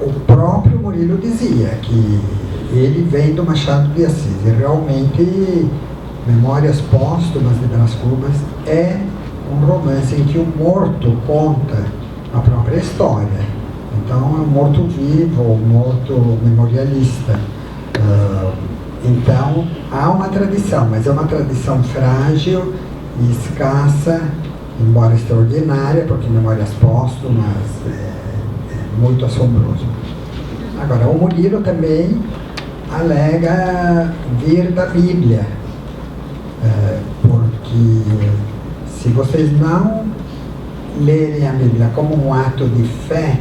o próprio Murilo dizia que ele vem do Machado de Assis, e realmente Memórias Póstumas de Brás Cubas é um romance em que o morto conta a própria história. Então é um morto-vivo, um morto memorialista. Então há uma tradição, mas é uma tradição frágil e escassa, embora extraordinária, porque Memórias Póstumas é muito assombroso. Agora, o Murilo também alega vir da Bíblia, porque se vocês não lerem a Bíblia como um ato de fé,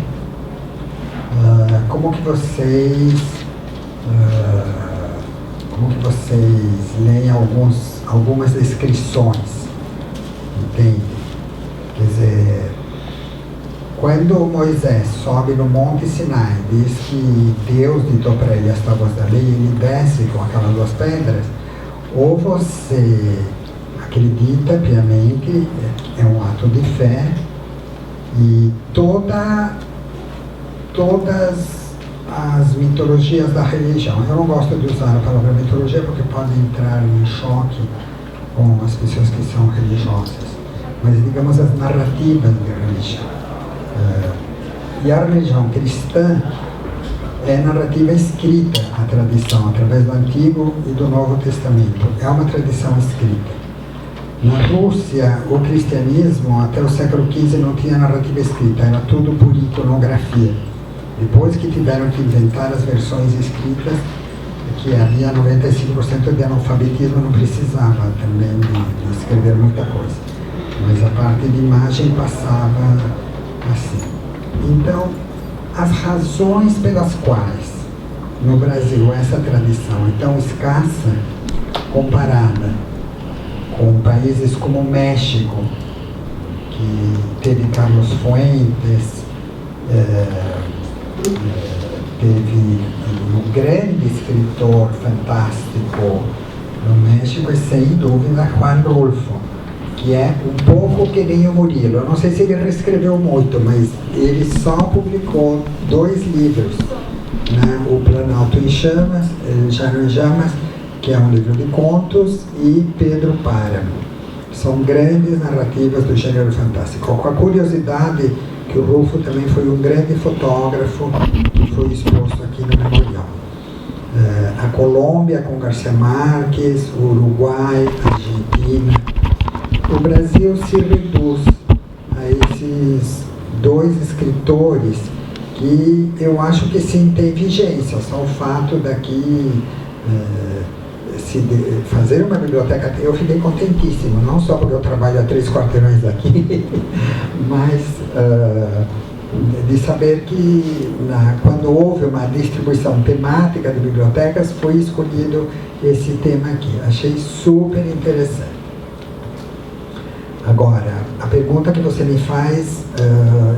como que vocês leem algumas descrições, entende? Quer dizer, quando Moisés sobe no Monte Sinai, diz que Deus ditou para ele as tábuas da lei, ele desce com aquelas duas pedras, ou você acredita piamente, é um ato de fé, e todas as mitologias da religião. Eu não gosto de usar a palavra mitologia porque pode entrar em choque com as pessoas que são religiosas, mas digamos as narrativas de religião. E a religião cristã é narrativa escrita, a tradição, através do Antigo e do Novo Testamento. É uma tradição escrita. Na Rússia, o cristianismo, até o século XV, não tinha narrativa escrita, era tudo por iconografia. Depois que tiveram que inventar as versões escritas, que havia 95% de analfabetismo, não precisava também de escrever muita coisa. Mas a parte de imagem passava assim. Então, as razões pelas quais no Brasil essa tradição é tão escassa, comparada com países como o México, que teve Carlos Fuentes, teve um grande escritor fantástico no México, e sem dúvida Juan Rulfo, que é um pouco que nem o Murilo. Eu não sei se ele reescreveu muito, mas ele só publicou 2 livros, né? O Planalto em Chamas, Jano em Chamas, que é um livro de contos, e Pedro Páramo. São grandes narrativas do gênero fantástico. Com a curiosidade que o Rulfo também foi um grande fotógrafo, que foi exposto aqui no Memorial. A Colômbia com Garcia Marques, o Uruguai, a Argentina. O Brasil se reduz a esses 2 escritores que eu acho que sim tem vigência, só o fato daqui fazer uma biblioteca. Eu fiquei contentíssimo, não só porque eu trabalho a 3 quarteirões daqui, mas de saber que quando houve uma distribuição temática de bibliotecas, foi escolhido esse tema aqui. Achei super interessante. Agora, a pergunta que você me faz,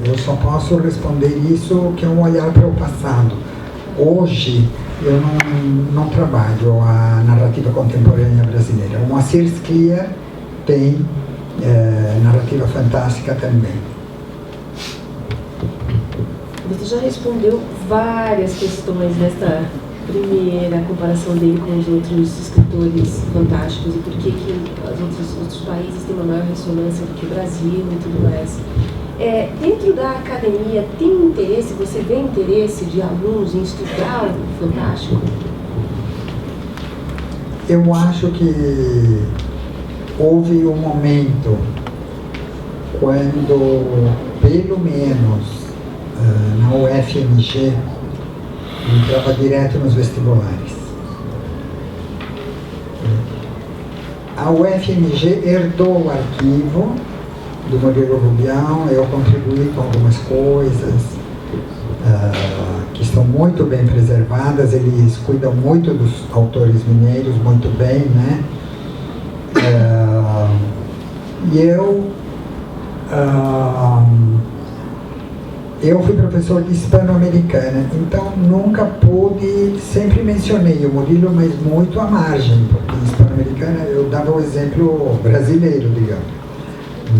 eu só posso responder isso, que é um olhar para o passado. Hoje, eu não trabalho a narrativa contemporânea brasileira. O Moacir Scliar tem narrativa fantástica também. Você já respondeu várias questões nesta primeira comparação dele com os outros escritores fantásticos e por que os outros países têm uma maior ressonância do que o Brasil e tudo mais. Dentro da academia, tem interesse, você vê interesse de alunos em estudar o fantástico? Eu acho que houve um momento quando, pelo menos na UFMG, entrava direto nos vestibulares. A UFMG herdou o arquivo do Murilo Rubião, eu contribuí com algumas coisas que estão muito bem preservadas. Eles cuidam muito dos autores mineiros, muito bem, né? E eu fui professor de hispano-americana, então nunca pude, sempre mencionei o Murilo, mas muito à margem, porque hispano-americana eu dava o exemplo brasileiro, digamos.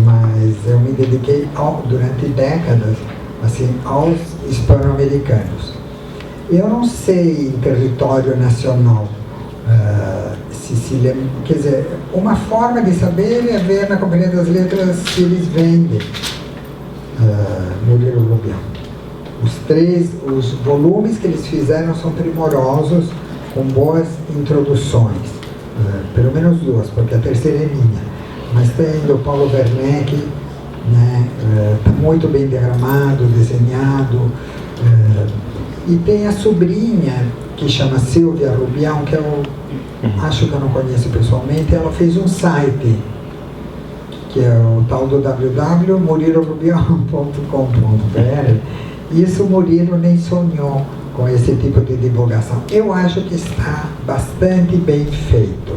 Mas eu me dediquei durante décadas assim, aos hispano-americanos. Eu não sei em território nacional se lembra, quer dizer, uma forma de saber é ver na Companhia das Letras se eles vendem Murilo Rubião. Os volumes que eles fizeram são primorosos, com boas introduções, pelo menos duas, porque a terceira é minha, mas tem do Paulo Werneck, né, tá muito bem diagramado, desenhado, e tem a sobrinha, que chama Silvia Rubião, que eu acho que eu não conheço pessoalmente. Ela fez um site, que é o tal do www.murilorubião.com.br. Isso o Murilo nem sonhou com esse tipo de divulgação. Eu acho que está bastante bem feito.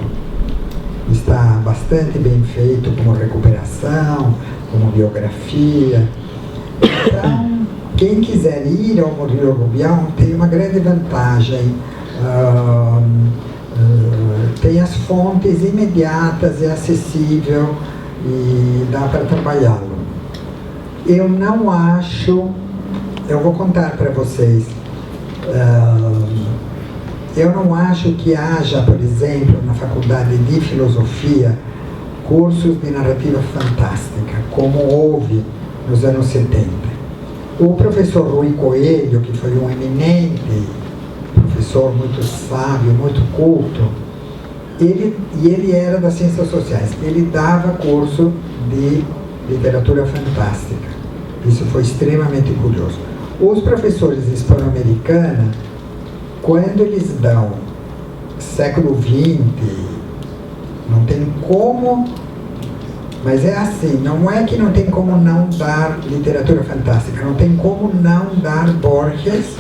Está bastante bem feito como recuperação, como biografia. Então, quem quiser ir ao Murilo Rubião tem uma grande vantagem. Tem as fontes imediatas, é acessível e dá para trabalhá-lo. Eu não acho, eu vou contar para vocês, eu não acho que haja, por exemplo, na faculdade de filosofia, cursos de narrativa fantástica, como houve nos anos 70. O professor Rui Coelho, que foi um eminente professor, muito sábio, muito culto, ele era das ciências sociais, ele dava curso de literatura fantástica. Isso foi extremamente curioso. Os professores hispano-americanos, quando eles dão século XX, não tem como, mas é assim, não é que não tem como não dar literatura fantástica, não tem como não dar Borges,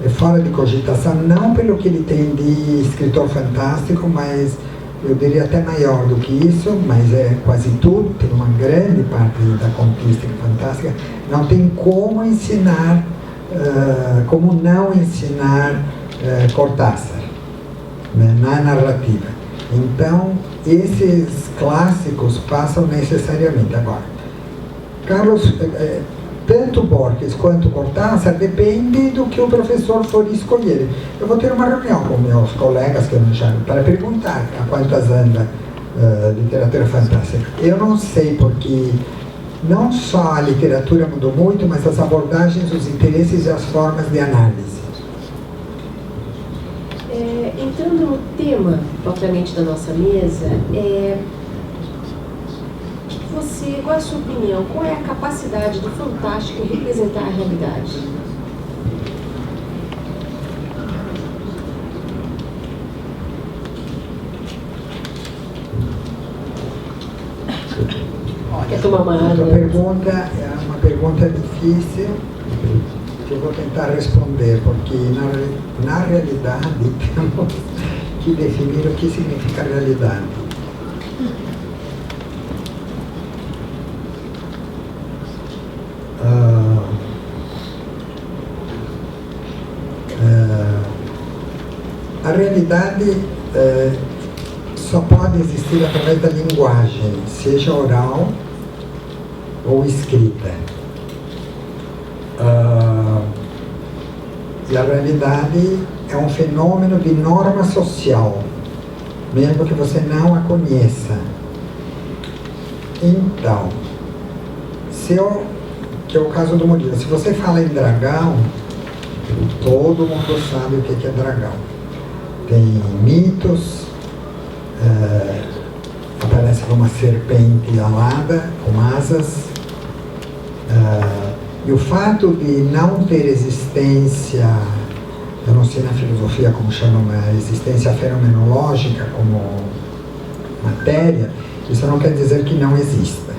é fora de cogitação, não pelo que ele tem de escritor fantástico, mas eu diria até maior do que isso, mas é quase tudo, tem uma grande parte da conquística fantástica. Não tem como ensinar, como não ensinar Cortázar, né, na narrativa. Então, esses clássicos passam necessariamente. Agora, Carlos, tanto Borges quanto Cortázar depende do que o professor for escolher. Eu vou ter uma reunião com meus colegas que eu me chamo para perguntar a quantas anda literatura fantástica. Eu não sei, porque não só a literatura mudou muito, mas as abordagens, os interesses e as formas de análise. Entrando no tema propriamente da nossa mesa, qual é a sua opinião? Qual é a capacidade do fantástico em representar a realidade? Quer tomar uma água? A pergunta é uma pergunta difícil, que eu vou tentar responder, porque na realidade temos que definir o que significa realidade. A realidade só pode existir através da linguagem, seja oral ou escrita. E a realidade é um fenômeno de norma social, mesmo que você não a conheça. Então, que é o caso do Murilo, se você fala em dragão, todo mundo sabe o que é dragão. Tem mitos, aparece uma serpente alada, com asas, e o fato de não ter existência, eu não sei na filosofia como chamam, a existência fenomenológica como matéria, isso não quer dizer que não exista.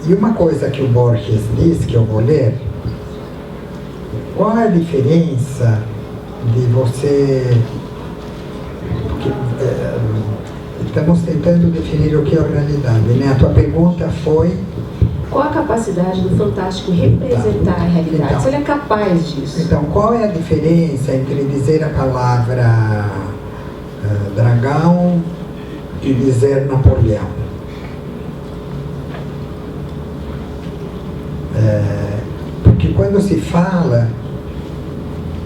E uma coisa que o Borges diz, que eu vou ler, qual é a diferença de você... Porque, estamos tentando definir o que é a realidade, né? A tua pergunta foi... Qual a capacidade do fantástico em representar a realidade? Então, se ele é capaz disso. Então, qual é a diferença entre dizer a palavra dragão e dizer Napoleão? Porque quando se fala,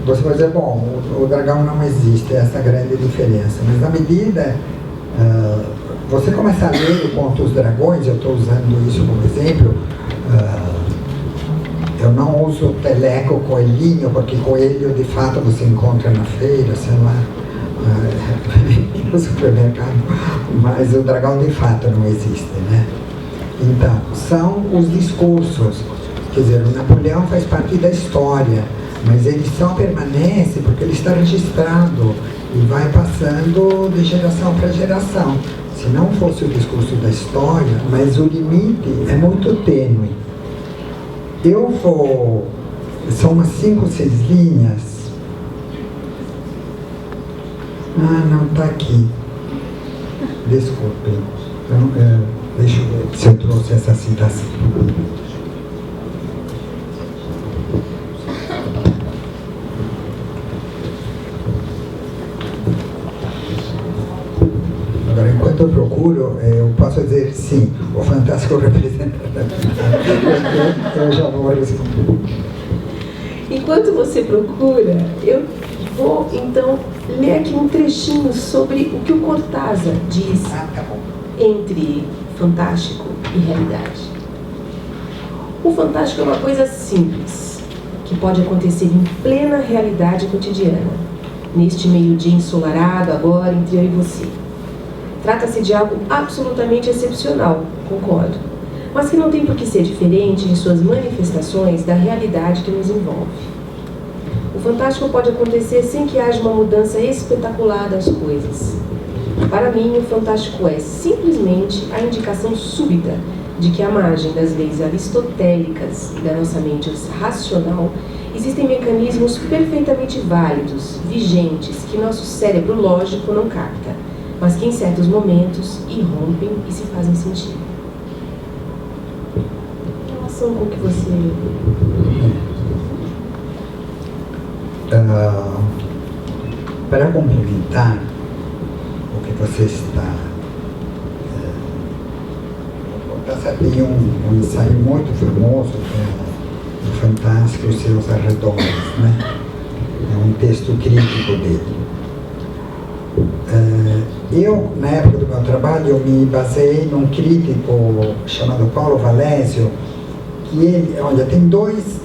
você vai dizer, bom, o dragão não existe, essa é a grande diferença. Mas na medida, você começa a ler o Conto dos Dragões, eu estou usando isso como exemplo, eu não uso teleco coelhinho, porque coelho de fato você encontra na feira, sei lá, no supermercado, mas o dragão de fato não existe, né? Então, são os discursos, quer dizer, o Napoleão faz parte da história, mas ele só permanece porque ele está registrado e vai passando de geração para geração. Se não fosse o discurso da história, mas o limite é muito tênue. São umas 5, 6 linhas. Não está aqui. Desculpe. Deixa eu ver se eu trouxe essa citação. Agora, enquanto eu procuro, eu posso dizer sim, o fantástico representa. Eu já vou responder. Enquanto você procura, eu vou então ler aqui um trechinho sobre o que o Cortázar diz entre fantástico e realidade. O fantástico é uma coisa simples, que pode acontecer em plena realidade cotidiana, neste meio-dia ensolarado agora entre eu e você. Trata-se de algo absolutamente excepcional, concordo, mas que não tem por que ser diferente em suas manifestações da realidade que nos envolve. O fantástico pode acontecer sem que haja uma mudança espetacular das coisas. Para mim, o fantástico é simplesmente a indicação súbita de que à margem das leis aristotélicas e da nossa mente racional existem mecanismos perfeitamente válidos, vigentes, que nosso cérebro lógico não capta, mas que em certos momentos irrompem e se fazem sentir. Em relação com o que você... Para complementar o que você está... tem um ensaio muito famoso que é o Fantástico e os seus arredores, né? É um texto crítico dele. Eu, na época do meu trabalho, eu me baseei num crítico chamado Paulo Valésio, que ele, olha, tem dois,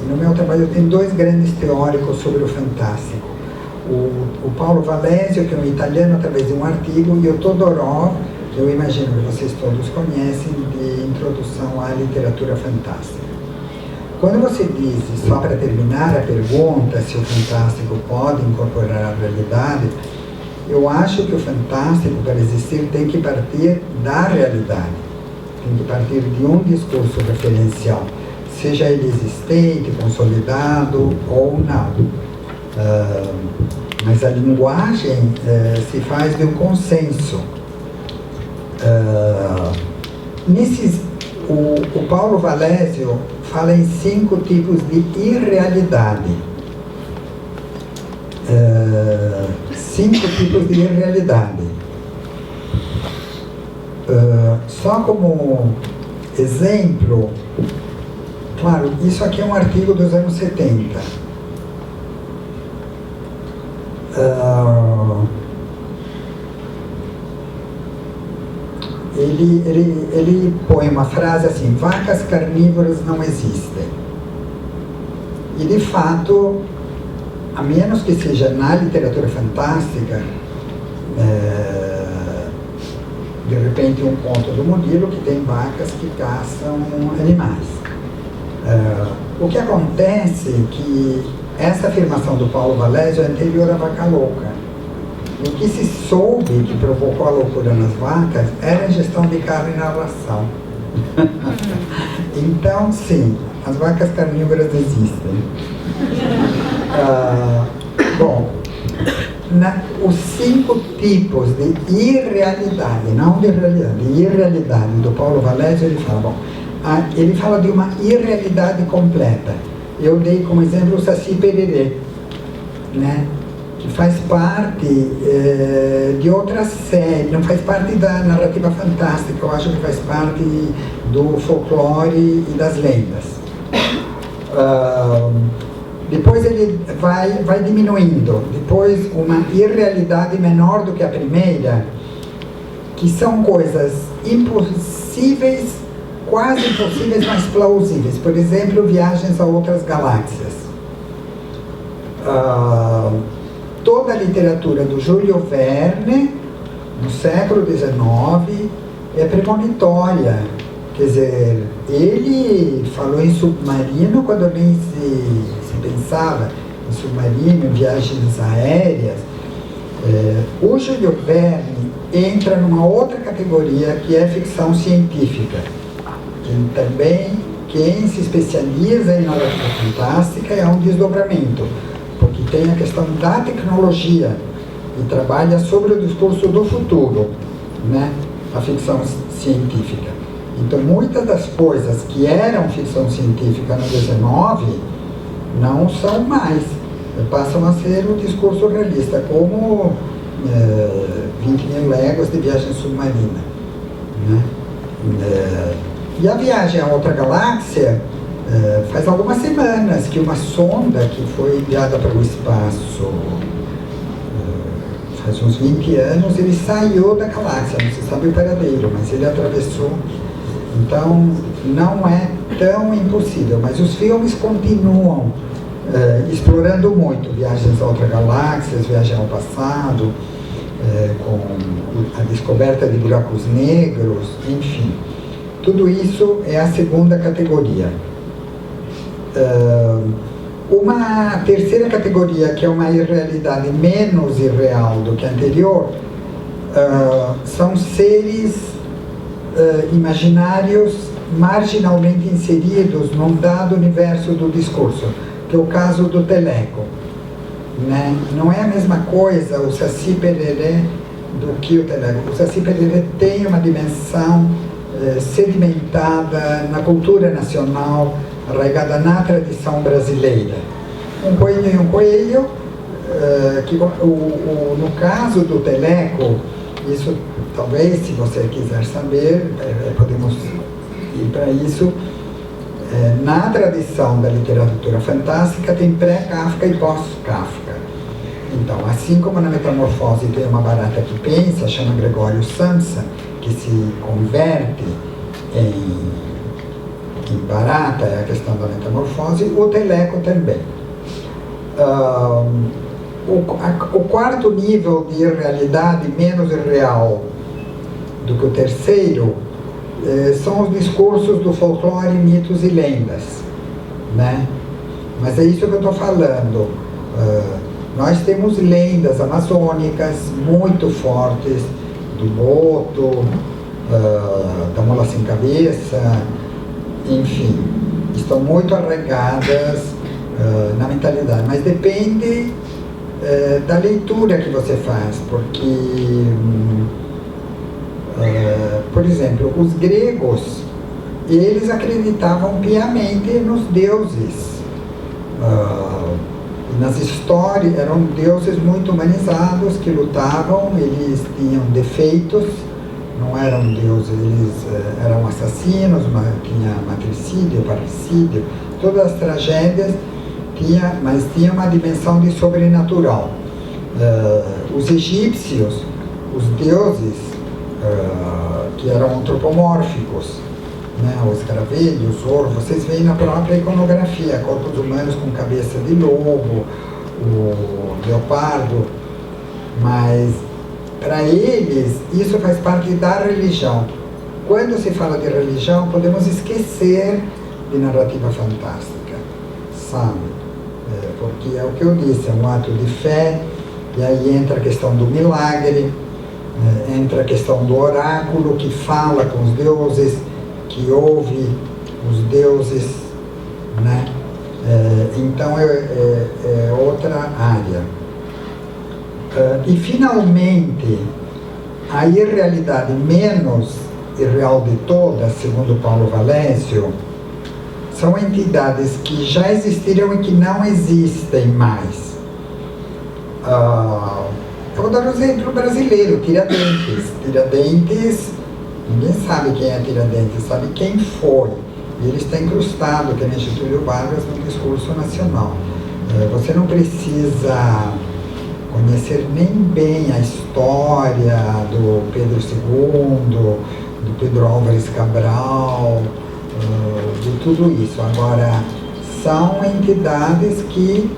no meu trabalho tem 2 grandes teóricos sobre o fantástico. O Paulo Valésio, que é um italiano, através de um artigo, e o Todorov, que eu imagino que vocês todos conhecem, de Introdução à Literatura Fantástica. Quando você diz, só para terminar a pergunta, se o fantástico pode incorporar a realidade, eu acho que o fantástico, para existir, tem que partir da realidade, tem que partir de um discurso referencial, seja ele existente, consolidado ou não. Mas a linguagem se faz de um consenso. O Paulo Valésio fala em 5 tipos de irrealidade. 5 tipos de irrealidade. Só como exemplo, claro, isso aqui é um artigo dos anos 70. Ele põe uma frase assim: vacas carnívoras não existem. E de fato, a menos que seja na literatura fantástica, de repente um conto do Murilo que tem vacas que caçam animais. O que acontece é que essa afirmação do Paulo Valésio é anterior à vaca louca. O que se soube que provocou a loucura nas vacas era a ingestão de carne na ração. Então, sim, as vacas carnívoras existem. Bom, os 5 tipos de irrealidade, não de realidade, de irrealidade do Paulo Valésio, ele fala de uma irrealidade completa. Eu dei como exemplo o Saci Pererê, né? que faz parte de outra série, não faz parte da narrativa fantástica, eu acho que faz parte do folclore e das lendas. Depois ele vai diminuindo, depois uma irrealidade menor do que a primeira, que são coisas impossíveis, quase impossíveis, mas plausíveis. Por exemplo, viagens a outras galáxias. Toda a literatura do Júlio Verne, no século XIX, é premonitória. Quer dizer, ele falou em submarino quando nem se pensava em submarino, em viagens aéreas. O Júlio Verne entra numa outra categoria, que é ficção científica. Quem se especializa em narrativa fantástica é um desdobramento, porque tem a questão da tecnologia e trabalha sobre o discurso do futuro, né? A ficção científica. Então, muitas das coisas que eram ficção científica no 19 não são mais, passam a ser o discurso realista, como 20 mil léguas de viagem submarina, né? E a viagem a outra galáxia, faz algumas semanas que uma sonda que foi enviada para o espaço, faz uns 20 anos, ele saiu da galáxia, não se sabe o paradeiro, mas ele atravessou. Então, não é tão impossível, mas os filmes continuam explorando muito viagens a outras galáxias, viagem ao passado, com a descoberta de buracos negros, enfim. Tudo isso é a segunda categoria. Uma terceira categoria, que é uma irrealidade menos irreal do que a anterior, são seres imaginários marginalmente inseridos num dado universo do discurso, que é o caso do Teleco, né? Não é a mesma coisa o Saci Pererê do que o Teleco. O Saci Pererê tem uma dimensão sedimentada na cultura nacional, arraigada na tradição brasileira. Um coelho e um coelho, no caso do Teleco, isso talvez, se você quiser saber, podemos ir para isso. Na tradição da literatura fantástica tem pré-Kafka e pós-Kafka. Então, assim como na Metamorfose tem uma barata que pensa, chama Gregório Samsa, que se converte em barata, é a questão da metamorfose, o Teleco também. O quarto nível de irrealidade menos irreal do que o terceiro são os discursos do folclore, mitos e lendas, né? Mas é isso que eu estou falando. Nós temos lendas amazônicas muito fortes, do boto, da mula sem cabeça, enfim, estão muito arraigadas na mentalidade, mas depende da leitura que você faz, porque, por exemplo, os gregos, eles acreditavam piamente nos deuses, nas histórias eram deuses muito humanizados que lutavam, eles tinham defeitos, não eram deuses, eles eram assassinos, tinha matricídio, parricídio, todas as tragédias, mas tinha uma dimensão de sobrenatural. Os egípcios, os deuses, que eram antropomórficos, né, o escaravelho, o zorro, vocês veem na própria iconografia, corpos humanos com cabeça de lobo, o leopardo, mas para eles isso faz parte da religião. Quando se fala de religião, podemos esquecer de narrativa fantástica, sabe? Porque é o que eu disse, é um ato de fé, e aí entra a questão do milagre, entra a questão do oráculo que fala com os deuses, que ouve os deuses, né? Então é outra área. E finalmente, a irrealidade menos irreal de todas, segundo Paulo Valésio, são entidades que já existiram e que não existem mais. Eu vou dar um exemplo brasileiro, Tiradentes. Tiradentes, ninguém sabe quem é Tiradentes, sabe quem foi. E ele está incrustado, que é Getúlio Vargas, no discurso nacional. Você não precisa conhecer nem bem a história do Pedro II, do Pedro Álvares Cabral, de tudo isso. Agora, são entidades que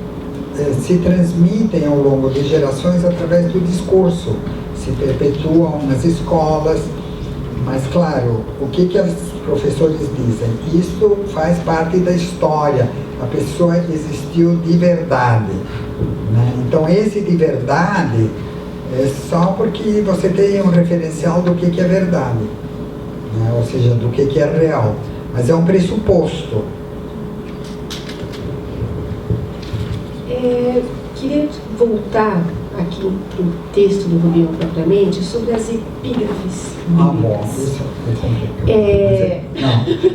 se transmitem ao longo de gerações através do discurso, se perpetuam nas escolas, mas claro, o que os professores dizem? Isto faz parte da história, a pessoa existiu de verdade, né? Então esse de verdade é só porque você tem um referencial do que é verdade, né? Ou seja, do que é real, mas é um pressuposto. Queria voltar aqui para o texto do Rubião propriamente, sobre as epígrafes bíblicas.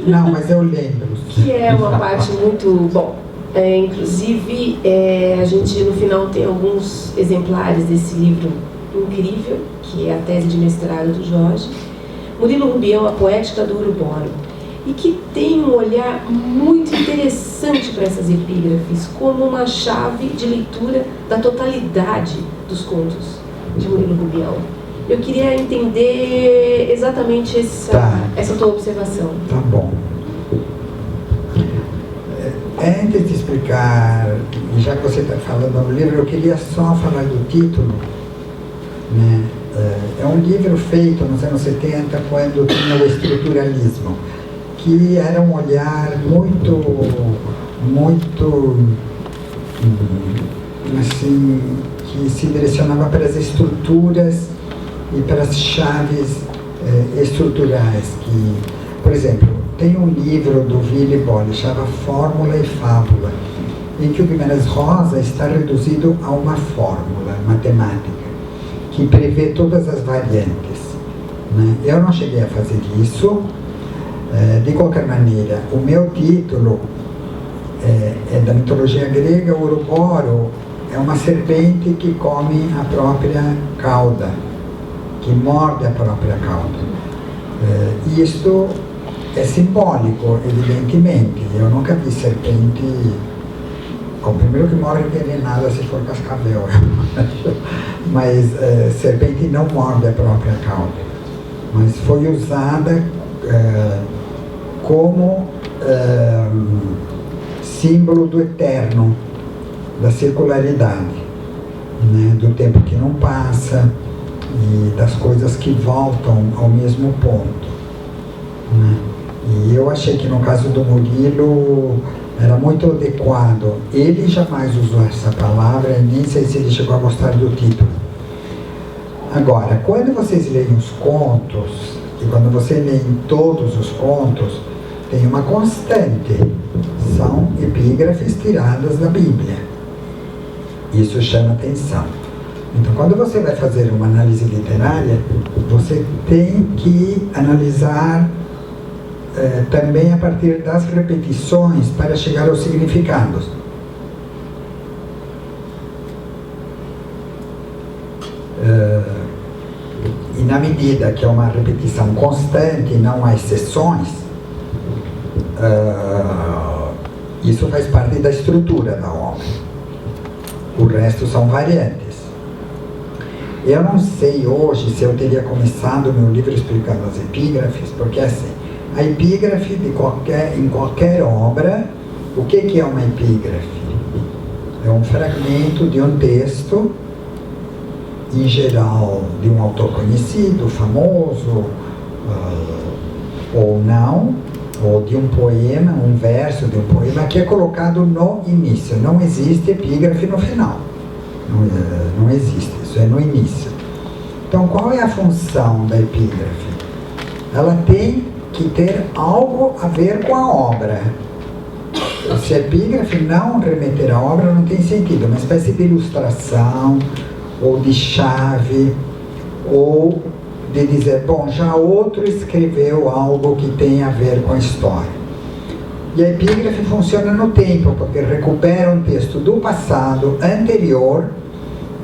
Não, mas eu lembro. Que é uma parte muito... Bom, inclusive, a gente no final tem alguns exemplares desse livro incrível, que é a tese de mestrado do Jorge, Murilo Rubião, A Poética do Uruboro, e que tem um olhar muito interessante para essas epígrafes, como uma chave de leitura da totalidade dos contos de Murilo Rubião. Eu queria entender exatamente essa tua observação. Tá bom. Antes de explicar, já que você está falando do livro, eu queria só falar do título, né? É um livro feito nos anos 70, quando tinha o estruturalismo, que era um olhar muito assim, que se direcionava para as estruturas e para as chaves estruturais. Que, por exemplo, tem um livro do Willy Bolle, chama Fórmula e Fábula, em que o Guimarães Rosa está reduzido a uma fórmula matemática, que prevê todas as variantes, né? Eu não cheguei a fazer isso. De qualquer maneira, o meu título é da mitologia grega. O Uruboro é uma serpente que come a própria cauda, que morde a própria cauda. E isto é simbólico, evidentemente. Eu nunca vi serpente... Bom, primeiro que morre envenenada se for cascavel, mas serpente não morde a própria cauda. Mas foi usada como símbolo do eterno, da circularidade, né? Do tempo que não passa e das coisas que voltam ao mesmo ponto, né? E eu achei que no caso do Murilo era muito adequado. Ele jamais usou essa palavra, nem sei se ele chegou a gostar do título. Agora, quando vocês leem os contos, e quando você lê em todos os contos, tem uma constante, são epígrafes tiradas da Bíblia. Isso chama atenção. Então, quando você vai fazer uma análise literária, você tem que analisar também a partir das repetições para chegar aos significados. E na medida que é uma repetição constante, não há exceções, isso faz parte da estrutura da obra. O resto são variantes. Eu não sei hoje se eu teria começado o meu livro explicando as epígrafes, porque assim, a epígrafe em qualquer obra, o que é uma epígrafe? É um fragmento de um texto, em geral de um autor conhecido, famoso, ou não, ou de um poema, um verso de um poema, que é colocado no início. Não existe epígrafe no final. Não existe, isso é no início. Então, qual é a função da epígrafe? Ela tem que ter algo a ver com a obra. Se a epígrafe não remeter à obra, não tem sentido. Uma espécie de ilustração, ou de chave, ou de dizer, bom, já outro escreveu algo que tem a ver com a história. E a epígrafe funciona no tempo, porque recupera um texto do passado, anterior,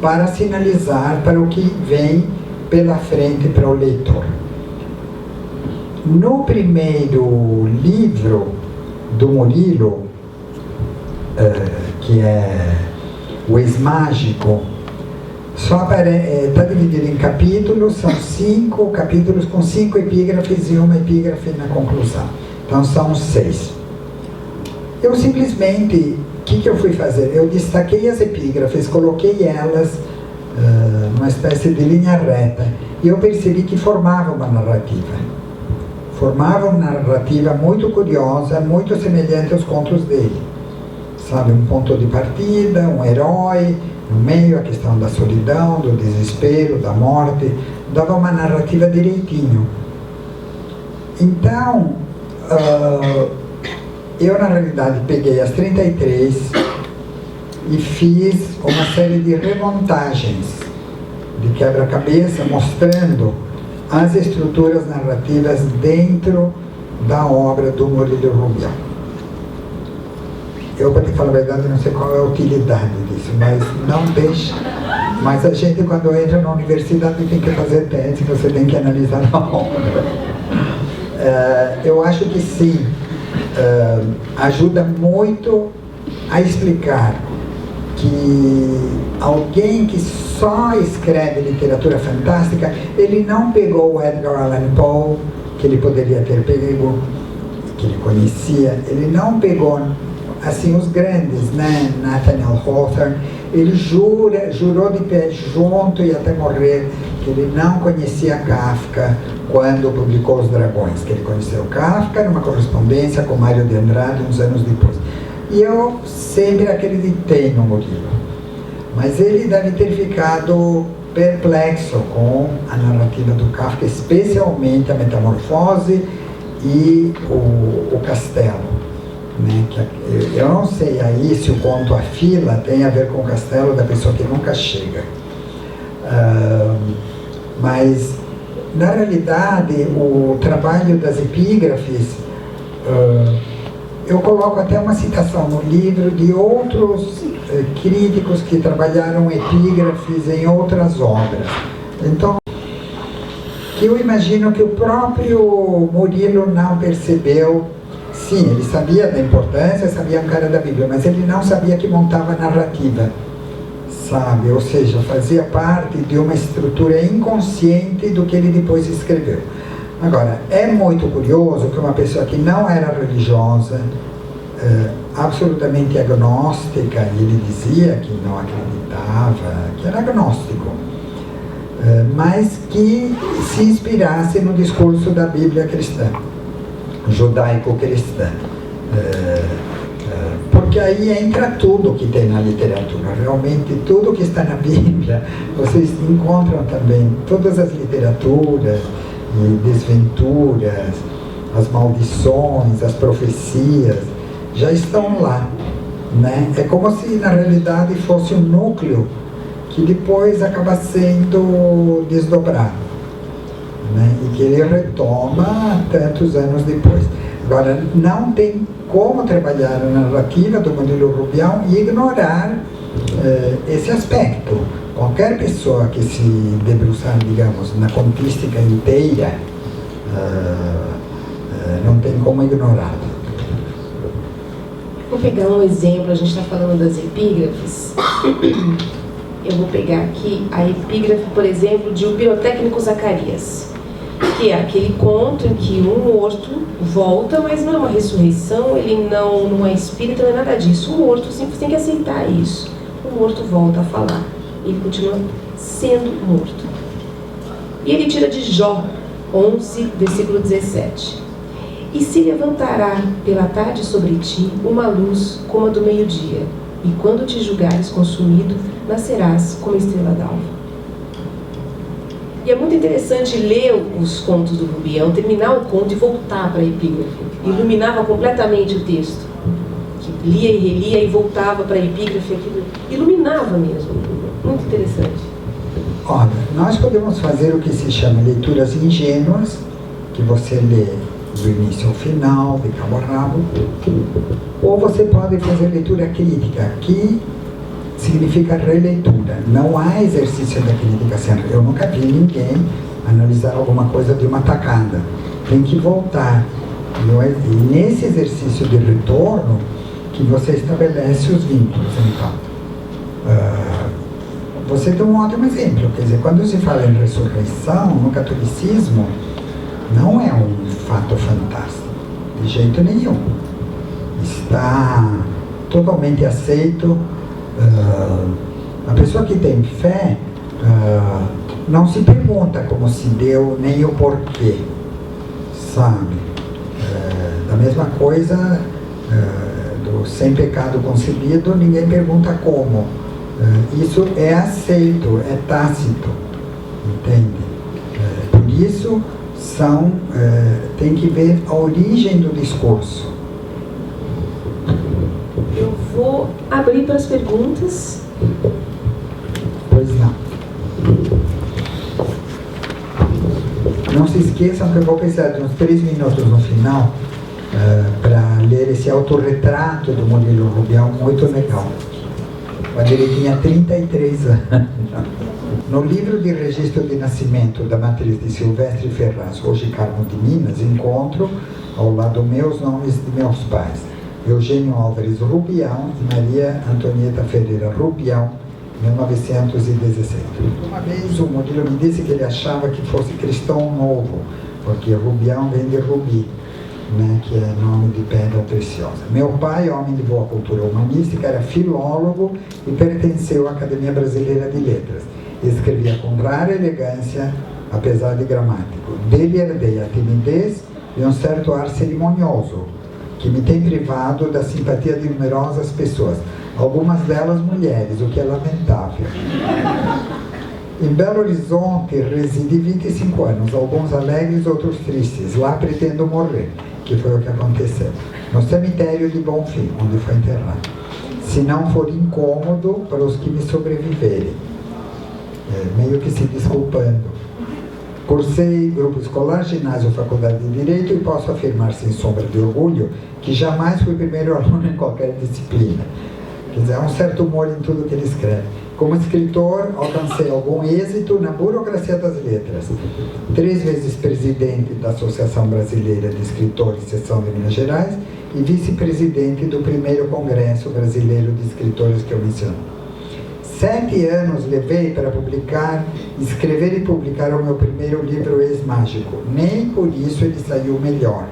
para sinalizar para o que vem pela frente para o leitor. No primeiro livro do Murilo, que é O Ex-Mágico, está dividido em capítulos, são 5 capítulos com 5 epígrafes e uma epígrafe na conclusão. Então são 6. Eu simplesmente, o que eu fui fazer? Eu destaquei as epígrafes, coloquei elas numa espécie de linha reta, e eu percebi que formava uma narrativa. Formava uma narrativa muito curiosa, muito semelhante aos contos dele. Sabe, um ponto de partida, um herói, no meio a questão da solidão, do desespero, da morte, dava uma narrativa direitinho. Então, eu na realidade peguei as 33 e fiz uma série de remontagens de quebra-cabeça, mostrando as estruturas narrativas dentro da obra do Murilo Rubião. Eu, para te falar a verdade, não sei qual é a utilidade disso, mas não deixa. Mas a gente, quando entra na universidade, tem que fazer tese, você tem que analisar a obra. Eu acho que sim, ajuda muito a explicar que alguém que só escreve literatura fantástica, ele não pegou o Edgar Allan Poe, que ele poderia ter pego, que ele conhecia, ele não pegou assim os grandes, né? Nathaniel Hawthorne, ele jurou de pé junto e até morrer que ele não conhecia Kafka quando publicou Os Dragões, que ele conheceu Kafka numa correspondência com Mário de Andrade uns anos depois. E eu sempre acreditei no Murilo, mas ele deve ter ficado perplexo com a narrativa do Kafka, especialmente a Metamorfose e o Castelo. Né? Eu não sei aí se o conto A Fila tem a ver com o castelo da pessoa que nunca chega. Mas, na realidade, o trabalho das epígrafes, eu coloco até uma citação no livro de outros críticos que trabalharam epígrafes em outras obras. Então, eu imagino que o próprio Murilo não percebeu. Sim, ele sabia da importância, sabia a cara da Bíblia, mas ele não sabia que montava narrativa, sabe? Ou seja, fazia parte de uma estrutura inconsciente do que ele depois escreveu. Agora, é muito curioso que uma pessoa que não era religiosa, absolutamente agnóstica, e ele dizia que não acreditava, que era agnóstico, mas que se inspirasse no discurso da Bíblia cristã, judaico-cristã, porque aí entra tudo que tem na literatura, realmente tudo que está na Bíblia, vocês encontram também todas as literaturas e desventuras, as maldições, as profecias, já estão lá, né? É como se na realidade fosse um núcleo que depois acaba sendo desdobrado, né? E que ele retoma tantos anos depois. Agora, não tem como trabalhar a narrativa do Murilo Rubião e ignorar esse aspecto. Qualquer pessoa que se debruçar, digamos, na contística inteira, não tem como ignorar. Vou pegar um exemplo, a gente está falando das epígrafes. Eu vou pegar aqui a epígrafe, por exemplo, de O Pirotécnico Zacarias, que é aquele conto em que um morto volta, mas não é uma ressurreição, ele não é espírita, não é nada disso. O morto sempre tem que aceitar isso. O morto volta a falar, ele continua sendo morto. E ele tira de Jó 11, versículo 17. E se levantará pela tarde sobre ti uma luz como a do meio-dia, e quando te julgares consumido, nascerás como a estrela d'alva. E é muito interessante ler os contos do Rubião, terminar o conto e voltar para a epígrafe. Iluminava completamente o texto. Que lia e relia e voltava para a epígrafe, aquilo iluminava mesmo. Muito interessante. Olha, nós podemos fazer o que se chama leituras ingênuas, que você lê do início ao final, de cabo a rabo, ou você pode fazer leitura crítica, que significa releitura. Não há exercício da crítica sempre. Eu nunca vi ninguém analisar alguma coisa de uma tacada. Tem que voltar. E nesse exercício de retorno que você estabelece os vínculos, então. Você tem um ótimo exemplo. Quer dizer, quando se fala em ressurreição, no catolicismo, não é um fato fantástico. De jeito nenhum. Está totalmente aceito. A pessoa que tem fé não se pergunta como se deu, nem o porquê, sabe? Da mesma coisa do sem pecado concebido, ninguém pergunta como. Isso é aceito, é tácito, entende? Por isso tem que ver a origem do discurso. Eu vou abrir para as perguntas. Pois não. Não se esqueçam que eu vou precisar de uns 3 minutos no final para ler esse autorretrato do Murilo Rubião, muito legal. Quando ele tinha 33 anos. No livro de registro de nascimento da matriz de Silvestre Ferraz, hoje Carmo de Minas, encontro ao lado meu os nomes de meus pais: Eugênio Álvares Rubião e Maria Antonieta Ferreira Rubião, 1917. Uma vez o Murilo me disse que ele achava que fosse cristão novo, porque Rubião vem de rubi, né, que é nome de pedra preciosa. Meu pai, homem de boa cultura humanística, era filólogo e pertenceu à Academia Brasileira de Letras. Escrevia com rara elegância, apesar de gramático. Dele herdei a timidez e um certo ar cerimonioso, que me tem privado da simpatia de numerosas pessoas, algumas delas mulheres, o que é lamentável. Em Belo Horizonte residi 25 anos, alguns alegres, outros tristes. Lá pretendo morrer, que foi o que aconteceu, no cemitério de Bonfim, onde foi enterrado, se não for incômodo para os que me sobreviverem. Meio que se desculpando. Cursei grupo escolar, ginásio, faculdade de Direito e posso afirmar sem sombra de orgulho que jamais fui primeiro aluno em qualquer disciplina. Quer dizer, há um certo humor em tudo que ele escreve. Como escritor, alcancei algum êxito na burocracia das letras. 3 vezes presidente da Associação Brasileira de Escritores, seção de Minas Gerais, e vice-presidente do primeiro Congresso Brasileiro de Escritores que eu menciono. 7 anos levei para escrever e publicar o meu primeiro livro Ex-Mágico. Nem por isso ele saiu melhor.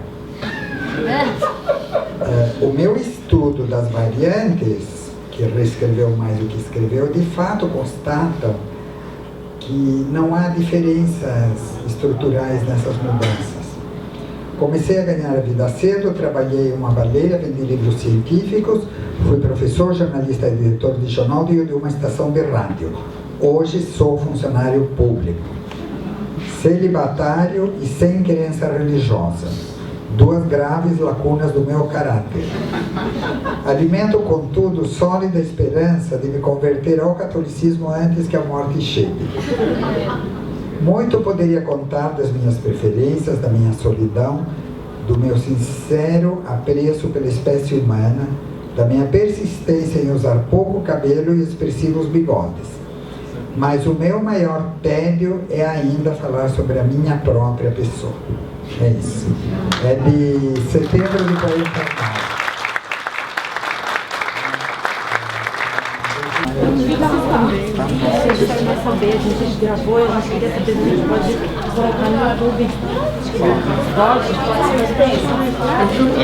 O meu estudo das variantes, que reescreveu mais do que escreveu, de fato constatam que não há diferenças estruturais nessas mudanças. Comecei a ganhar a vida cedo, trabalhei em uma baleia, vendi livros científicos, fui professor, jornalista e diretor de jornal de uma estação de rádio. Hoje sou funcionário público. Celibatário e sem crença religiosa. 2 graves lacunas do meu caráter. Alimento, contudo, sólida esperança de me converter ao catolicismo antes que a morte chegue. Muito poderia contar das minhas preferências, da minha solidão, do meu sincero apreço pela espécie humana, da minha persistência em usar pouco cabelo e expressivos bigodes. Mas o meu maior tédio é ainda falar sobre a minha própria pessoa. É isso. É de setembro de 44. A gente quer saber, a gente gravou, eu queria saber se a gente pode colocar no YouTube. Pode ser.